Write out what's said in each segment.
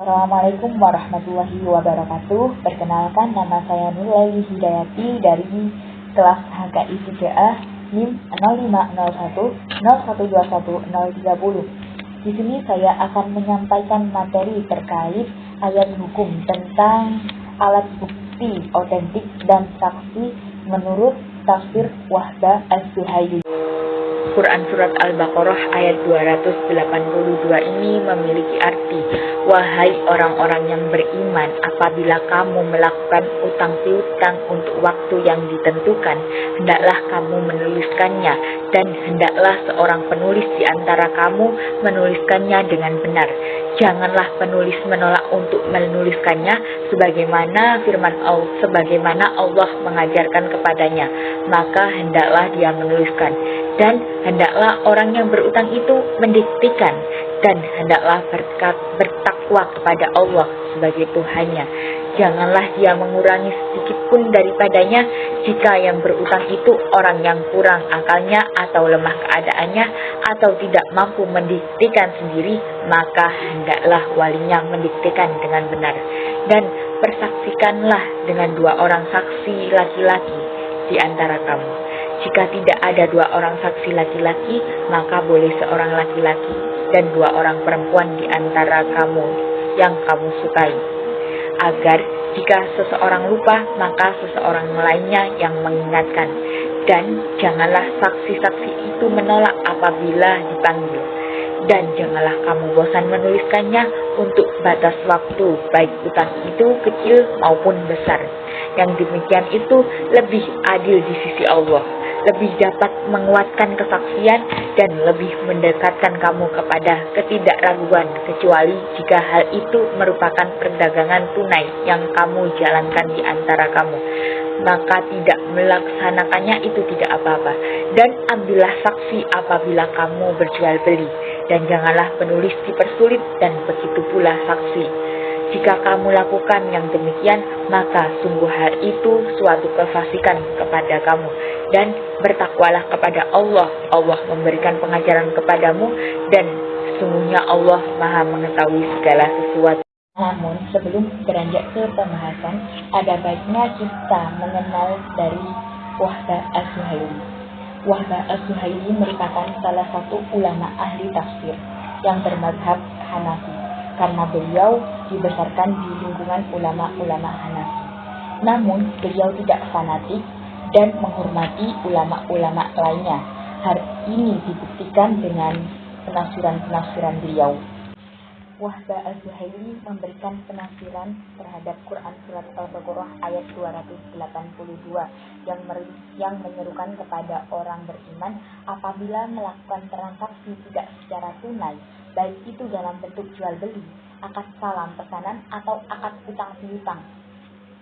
Assalamualaikum warahmatullahi wabarakatuh. Perkenalkan, nama saya Nurlaili Hidayati dari kelas HKI 3A NIM 0501012130. Di sini saya akan menyampaikan materi terkait ayat hukum tentang alat bukti otentik dan saksi menurut tafsir Wahdah Az-Zuhaili. Quran Surat Al-Baqarah ayat 282 ini memiliki arti, wahai orang-orang yang beriman, apabila kamu melakukan utang piutang untuk waktu yang ditentukan, hendaklah kamu menuliskannya, dan hendaklah seorang penulis di antara kamu menuliskannya dengan benar. Janganlah penulis menolak untuk menuliskannya sebagaimana Allah mengajarkan kepadanya, maka hendaklah dia menuliskan. Dan hendaklah orang yang berutang itu mendiktikan, dan hendaklah bertakwa kepada Allah sebagai Tuhannya. Janganlah dia mengurangi sedikit pun daripadanya. Jika yang berutang itu orang yang kurang akalnya atau lemah keadaannya atau tidak mampu mendiktikan sendiri, maka hendaklah walinya mendiktikan dengan benar. Dan persaksikanlah dengan 2 orang saksi laki-laki di antara kamu. Jika tidak ada 2 orang saksi laki-laki, maka boleh seorang laki-laki dan 2 orang perempuan di antara kamu yang kamu sukai. Agar jika seseorang lupa, maka seseorang lainnya yang mengingatkan. Dan janganlah saksi-saksi itu menolak apabila dipanggil. Dan janganlah kamu bosan menuliskannya untuk batas waktu, baik utang itu kecil maupun besar. Yang demikian itu lebih adil di sisi Allah, lebih dapat menguatkan kesaksian, dan lebih mendekatkan kamu kepada ketidakraguan, kecuali jika hal itu merupakan perdagangan tunai yang kamu jalankan di antara kamu. Maka tidak melaksanakannya itu tidak apa-apa. Dan ambillah saksi apabila kamu berjual beli, dan janganlah penulis dipersulit, dan begitu pula saksi. Jika kamu lakukan yang demikian, maka sungguh hal itu suatu kefasikan kepada kamu. Dan bertakwalah kepada Allah. Allah memberikan pengajaran kepadamu, dan sesungguhnya Allah Maha mengetahui segala sesuatu. Namun sebelum beranjak ke pembahasan, ada baiknya kita mengenal dari Wahdah Az-Zuhaili. Wahdah Az-Zuhaili merupakan salah satu ulama ahli tafsir yang bermadzhab Hanafi, karena beliau dibesarkan di lingkungan ulama-ulama Hanafi. Namun beliau tidak fanatik dan menghormati ulama-ulama lainnya. Hal ini dibuktikan dengan penafsiran-penafsiran beliau. Wahdah Az-Zuhaili memberikan penafsiran terhadap Quran Surat Al-Baqarah ayat 282 yang menyerukan kepada orang beriman apabila melakukan transaksi tidak secara tunai, baik itu dalam bentuk jual beli, akad salam pesanan, atau akad utang piutang.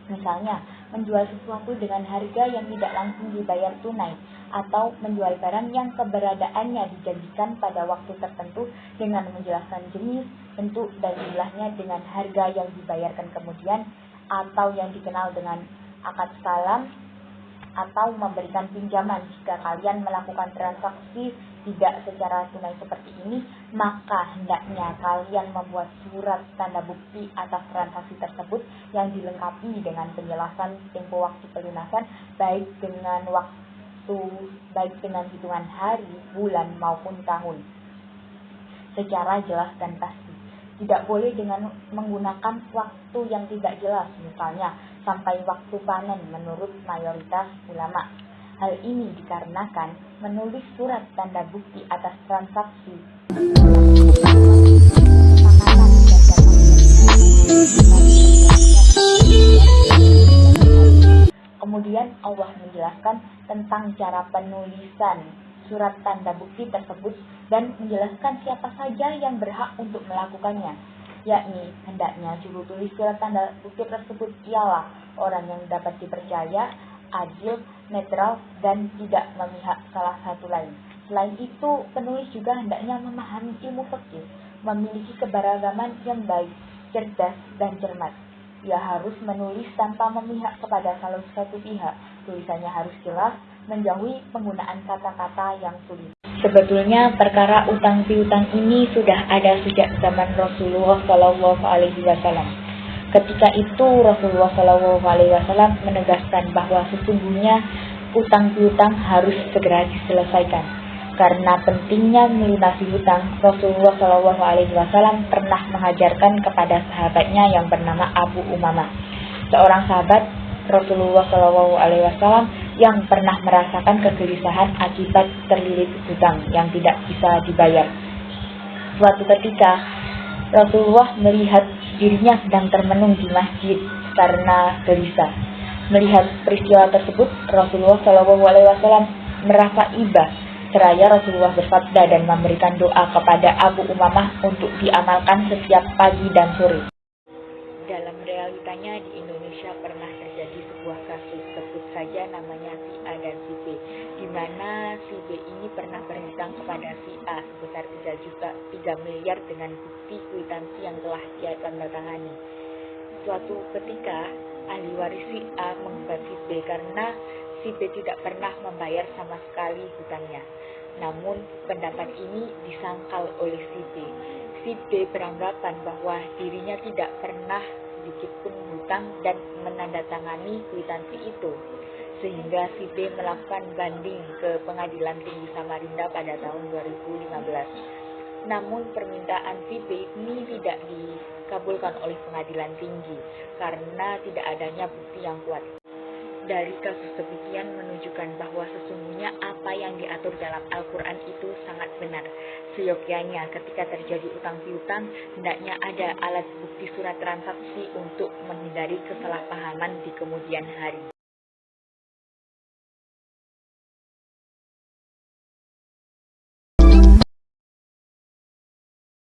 Misalnya, menjual sesuatu dengan harga yang tidak langsung dibayar tunai, atau menjual barang yang keberadaannya dijanjikan pada waktu tertentu dengan menjelaskan jenis, bentuk, dan jumlahnya dengan harga yang dibayarkan kemudian, atau yang dikenal dengan akad salam, atau memberikan pinjaman. Jika kalian melakukan transaksi tidak secara tunai seperti ini, maka hendaknya kalian membuat surat tanda bukti atas transaksi tersebut yang dilengkapi dengan penjelasan tempo waktu pelunasan, baik dengan hitungan hari, bulan, maupun tahun, secara jelas dan pasti. Tidak boleh dengan menggunakan waktu yang tidak jelas, misalnya sampai waktu panen menurut mayoritas ulama. Hal ini dikarenakan menulis surat tanda bukti atas transaksi Kemudian Allah menjelaskan tentang cara penulisan surat tanda bukti tersebut dan menjelaskan siapa saja yang berhak untuk melakukannya, yakni hendaknya juru tulis surat tanda bukti tersebut ialah orang yang dapat dipercaya, adil, netral, dan tidak memihak salah satu lain. Selain itu, penulis juga hendaknya memahami ilmu fikih, memiliki keberagaman yang baik, cerdas, dan cermat. Ia harus menulis tanpa memihak kepada salah satu pihak. Tulisannya harus jelas, menjauhi penggunaan kata-kata yang sulit. Sebetulnya perkara utang piutang ini sudah ada sejak zaman Rasulullah Shallallahu Alaihi Wasallam. Ketika itu Rasulullah Shallallahu Alaihi Wasallam menegaskan bahwa sesungguhnya utang piutang harus segera diselesaikan. Karena pentingnya melunasi hutang, Rasulullah Shallallahu Alaihi Wasallam pernah mengajarkan kepada sahabatnya yang bernama Abu Umamah, seorang sahabat Rasulullah Shallallahu Alaihi Wasallam yang pernah merasakan kegelisahan akibat terlilit hutang yang tidak bisa dibayar. Suatu ketika Rasulullah melihat dirinya sedang termenung di masjid karena gelisah. Melihat peristiwa tersebut, Rasulullah Shallallahu Alaihi Wasallam merasa iba. Seraya Rasulullah bersabda dan memberikan doa kepada Abu Umamah untuk diamalkan setiap pagi dan sore. Dalam realitanya di Indonesia pernah terjadi sebuah kasus, sebut saja namanya si A dan si B, di mana si B ini pernah berhutang kepada si A sebesar 3 miliar dengan bukti kwitansi yang telah dia tandatangani. Suatu ketika ahli waris si A menggugat si B karena si B tidak pernah membayar sama sekali hutangnya. Namun pendapat ini disangkal oleh si B. Si B beranggapan bahwa dirinya tidak pernah sedikit pun hutang dan menandatangani kwitansi itu. Sehingga si B melakukan banding ke Pengadilan Tinggi Samarinda pada tahun 2015. Namun permintaan si B ini tidak dikabulkan oleh Pengadilan Tinggi karena tidak adanya bukti yang kuat. Dari kasus demikian menunjukkan bahwa sesungguhnya apa yang diatur dalam Al-Quran itu sangat benar. Seyogyanya ketika terjadi utang piutang, hendaknya ada alat bukti surat transaksi untuk menghindari kesalahpahaman di kemudian hari.